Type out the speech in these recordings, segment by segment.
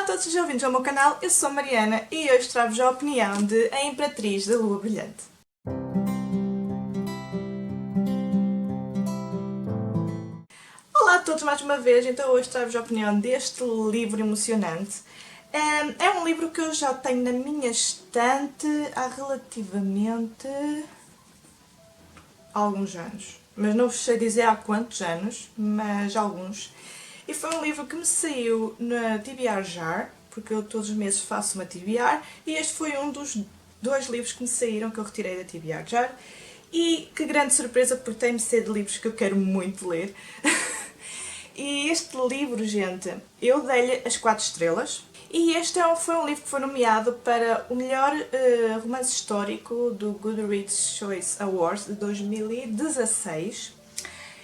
a todos os ouvintes ao meu canal, eu sou a Mariana e hoje trago-vos a opinião de A Imperatriz da Lua Brilhante. Olá a todos mais uma vez, então hoje trago-vos a opinião deste livro emocionante. É um livro que eu já tenho na minha estante há relativamente alguns anos. Mas não vos sei dizer há quantos anos, mas alguns. E foi um livro que me saiu na TBR Jar, porque eu todos os meses faço uma TBR, e este foi um dos dois livros que me saíram, que eu retirei da TBR Jar. E que grande surpresa, porque tem-me ser de livros que eu quero muito ler. E este livro, gente, eu dei-lhe as 4 estrelas. E este foi um livro que foi nomeado para o melhor romance histórico do Goodreads Choice Awards de 2016.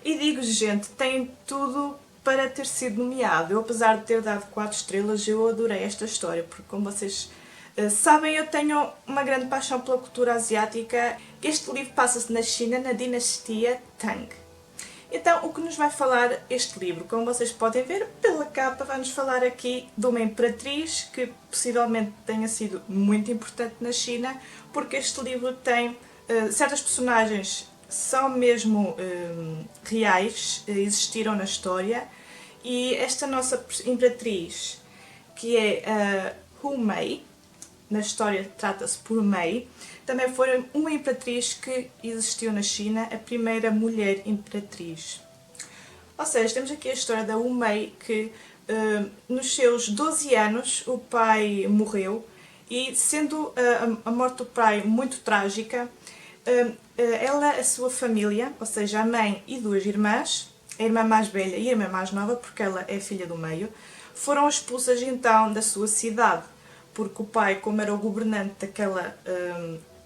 E digo-vos, gente, tem tudo para ter sido nomeado. Eu, apesar de ter dado 4 estrelas, eu adorei esta história, porque como vocês sabem, eu tenho uma grande paixão pela cultura asiática. Este livro passa-se na China, na dinastia Tang. Então, o que nos vai falar este livro? Como vocês podem ver pela capa, vai-nos falar aqui de uma imperatriz que possivelmente tenha sido muito importante na China, porque este livro tem certas personagens são mesmo reais, existiram na história, e esta nossa imperatriz, que é a Hu Mei, na história trata-se por Mei, também foi uma imperatriz que existiu na China, a primeira mulher imperatriz. Ou seja, temos aqui a história da Hu Mei, que nos seus 12 anos o pai morreu, e sendo a morte do pai muito trágica, ela, a sua família, ou seja, a mãe e 2 irmãs, a irmã mais velha e a irmã mais nova, porque ela é filha do meio, foram expulsas então da sua cidade, porque o pai, como era o governante daquela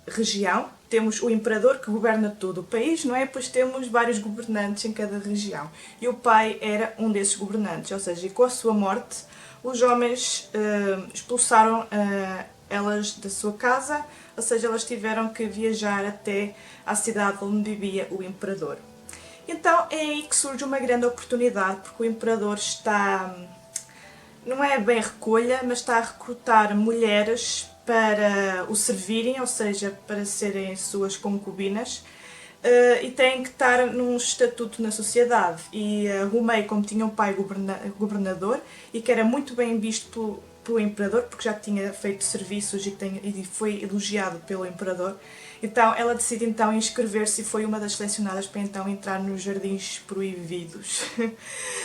região, temos o imperador que governa todo o país, não é? Pois temos vários governantes em cada região. E o pai era um desses governantes, ou seja, e com a sua morte, os homens expulsaram elas da sua casa, ou seja, elas tiveram que viajar até à cidade onde vivia o imperador. Então é aí que surge uma grande oportunidade, porque o imperador está, não é bem recolha, mas está a recrutar mulheres para o servirem, ou seja, para serem suas concubinas, e têm que estar num estatuto na sociedade. E a Hu Mei, como tinha um pai governador e que era muito bem visto pelo imperador, porque já tinha feito serviços e foi elogiado pelo imperador, então ela decide então inscrever-se e foi uma das selecionadas para então entrar nos Jardins Proibidos,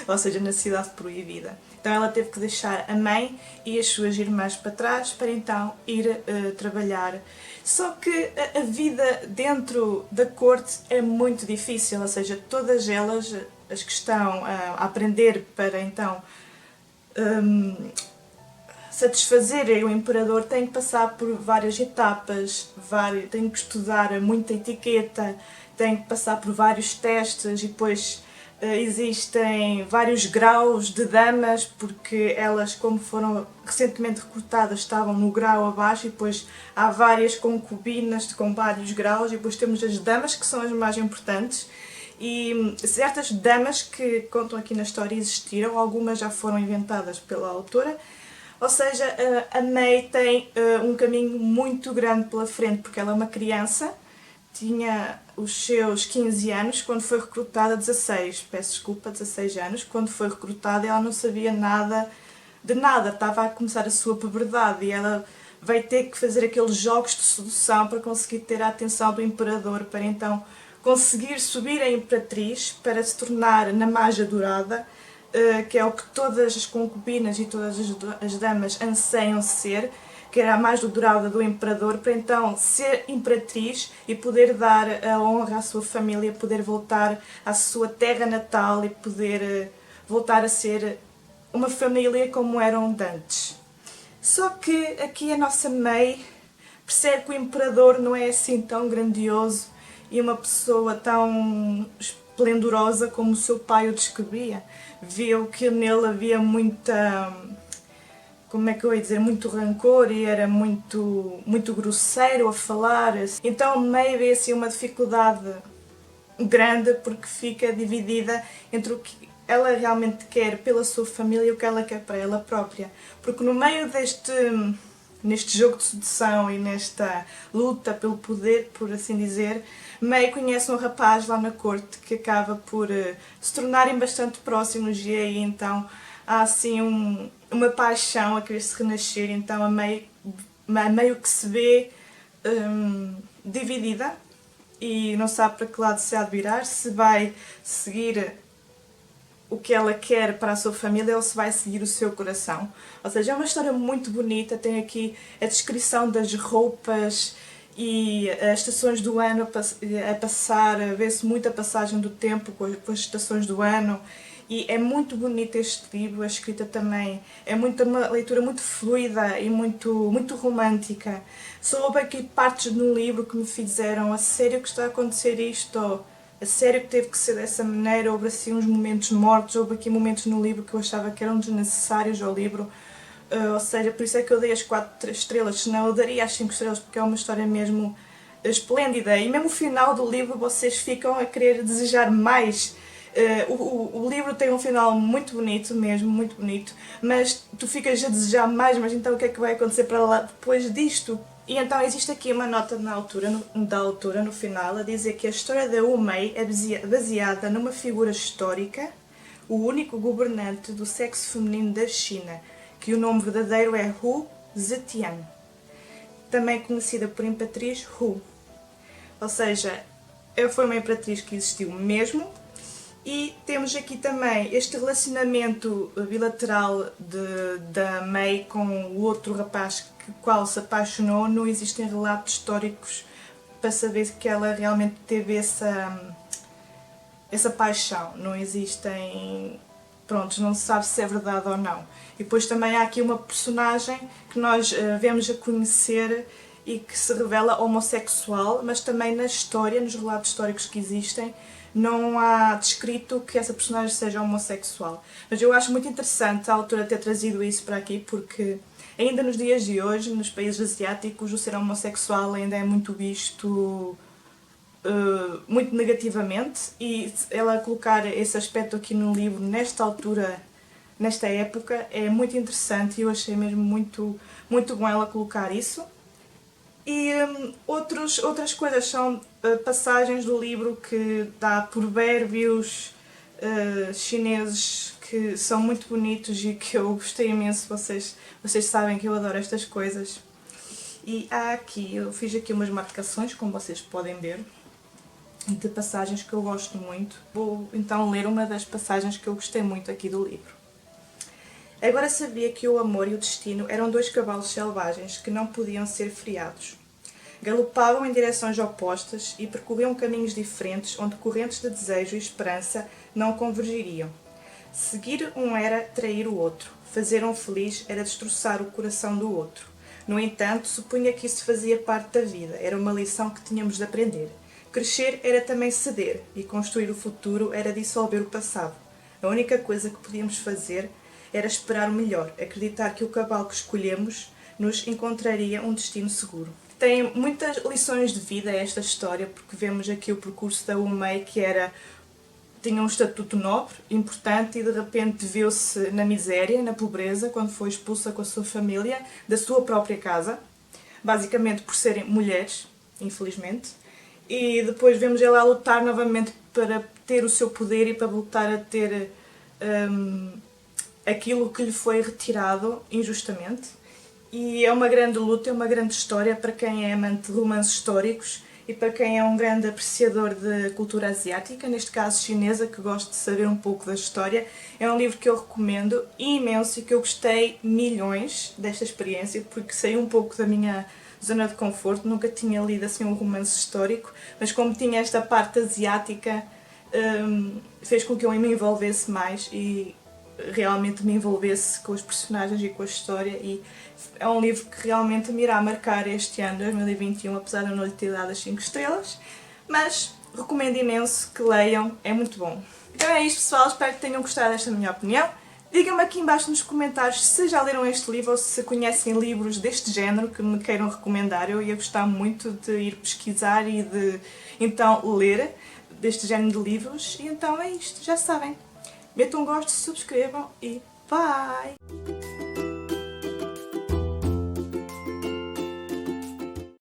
ou seja, na Cidade Proibida. Então ela teve que deixar a mãe e as suas irmãs para trás para então ir trabalhar. Só que a vida dentro da corte é muito difícil, ou seja, todas elas, as que estão a aprender para então satisfazerem o imperador, têm que passar por várias etapas, têm que estudar muita etiqueta, têm que passar por vários testes e depois existem vários graus de damas, porque elas, como foram recentemente recrutadas, estavam no grau abaixo, e depois há várias concubinas com vários graus, e depois temos as damas, que são as mais importantes, e certas damas que contam aqui na história existiram, algumas já foram inventadas pela autora. Ou seja, a Mei tem um caminho muito grande pela frente, porque ela é uma criança, tinha os seus 15 anos quando foi recrutada, 16 anos, quando foi recrutada ela não sabia nada de nada, estava a começar a sua puberdade e ela vai ter que fazer aqueles jogos de sedução para conseguir ter a atenção do imperador, para então conseguir subir a imperatriz, para se tornar na Maja Dourada, que é o que todas as concubinas e todas as damas anseiam ser, que era a mais dourada do imperador, para então ser imperatriz e poder dar a honra à sua família, poder voltar à sua terra natal e poder voltar a ser uma família como eram antes. Só que aqui a nossa Mei percebe que o imperador não é assim tão grandioso e uma pessoa tão esplendorosa como o seu pai o descrevia. Viu que nele havia muita, como é que eu ia dizer, muito rancor e era muito grosseiro a falar. Então Mei vê assim uma dificuldade grande, porque fica dividida entre ela realmente quer pela sua família e o que ela quer para ela própria. Porque no meio neste jogo de sedução e nesta luta pelo poder, por assim dizer, May conhece um rapaz lá na corte que acaba por se tornarem bastante próximos e aí então há assim uma paixão a querer se renascer, então a May meio que se vê dividida e não sabe para que lado se há de virar, se vai seguir o que ela quer para a sua família ou se vai seguir o seu coração. Ou seja, é uma história muito bonita, tem aqui a descrição das roupas e as estações do ano a passar, vê-se muita passagem do tempo com as estações do ano e é muito bonito este livro, a escrita também é uma leitura muito fluida e muito romântica. Só houve aqui partes no livro que me fizeram a sério que está a acontecer isto, ou a sério que teve que ser dessa maneira, houve assim uns momentos mortos, houve aqui momentos no livro que eu achava que eram desnecessários ao livro, ou seja, por isso é que eu dei as 4 estrelas, senão eu daria as 5 estrelas porque é uma história mesmo esplêndida e mesmo o final do livro vocês ficam a querer desejar mais. O livro tem um final muito bonito mesmo, muito bonito, mas tu ficas a desejar mais, mas então o que é que vai acontecer para lá depois disto? E então existe aqui uma nota da autora no final a dizer que a história da Wu Mei é baseada numa figura histórica, o único governante do sexo feminino da China, que o nome verdadeiro é Hu Zetian, também conhecida por Imperatriz Hu. Ou seja, foi uma imperatriz que existiu mesmo. E temos aqui também este relacionamento bilateral da May com o outro rapaz que qual se apaixonou. Não existem relatos históricos para saber que ela realmente teve essa paixão. Não existem... Pronto, não se sabe se é verdade ou não. E depois também há aqui uma personagem que nós vemos a conhecer e que se revela homossexual, mas também na história, nos relatos históricos que existem, não há descrito que essa personagem seja homossexual. Mas eu acho muito interessante a autora ter trazido isso para aqui, porque ainda nos dias de hoje, nos países asiáticos, o ser homossexual ainda é muito visto muito negativamente, e ela colocar esse aspecto aqui no livro, nesta altura, nesta época, é muito interessante e eu achei mesmo muito bom ela colocar isso. E outras coisas são passagens do livro que dá provérbios chineses que são muito bonitos e que eu gostei imenso, vocês sabem que eu adoro estas coisas. E eu fiz aqui umas marcações, como vocês podem ver, de passagens que eu gosto muito. Vou então ler uma das passagens que eu gostei muito aqui do livro. Agora sabia que o amor e o destino eram 2 cavalos selvagens que não podiam ser freados. Galopavam em direções opostas e percorriam caminhos diferentes onde correntes de desejo e esperança não convergiriam. Seguir um era trair o outro. Fazer um feliz era destroçar o coração do outro. No entanto, supunha que isso fazia parte da vida, era uma lição que tínhamos de aprender. Crescer era também ceder, e construir o futuro era dissolver o passado. A única coisa que podíamos fazer era esperar o melhor, acreditar que o cavalo que escolhemos nos encontraria um destino seguro. Tem muitas lições de vida esta história, porque vemos aqui o percurso da Wu Mei, que tinha um estatuto nobre, importante, e de repente viu-se na miséria, na pobreza, quando foi expulsa com a sua família da sua própria casa, basicamente por serem mulheres, infelizmente. E depois vemos ela a lutar novamente para ter o seu poder e para voltar a ter aquilo que lhe foi retirado injustamente. E é uma grande luta, é uma grande história para quem é amante de romances históricos e para quem é um grande apreciador de cultura asiática, neste caso chinesa, que gosta de saber um pouco da história. É um livro que eu recomendo imenso e que eu gostei milhões desta experiência, porque saí um pouco da minha zona de conforto, nunca tinha lido assim um romance histórico, mas como tinha esta parte asiática, fez com que eu me envolvesse mais e realmente me envolvesse com os personagens e com a história, e é um livro que realmente me irá marcar este ano, 2021, apesar de eu não lhe ter dado as 5 estrelas, mas recomendo imenso que leiam, é muito bom. Então é isto, pessoal, espero que tenham gostado desta minha opinião. Digam-me aqui em baixo nos comentários se já leram este livro ou se conhecem livros deste género que me queiram recomendar. Eu ia gostar muito de ir pesquisar e de então ler deste género de livros. E então é isto, já sabem. Metam um gosto, subscrevam e bye!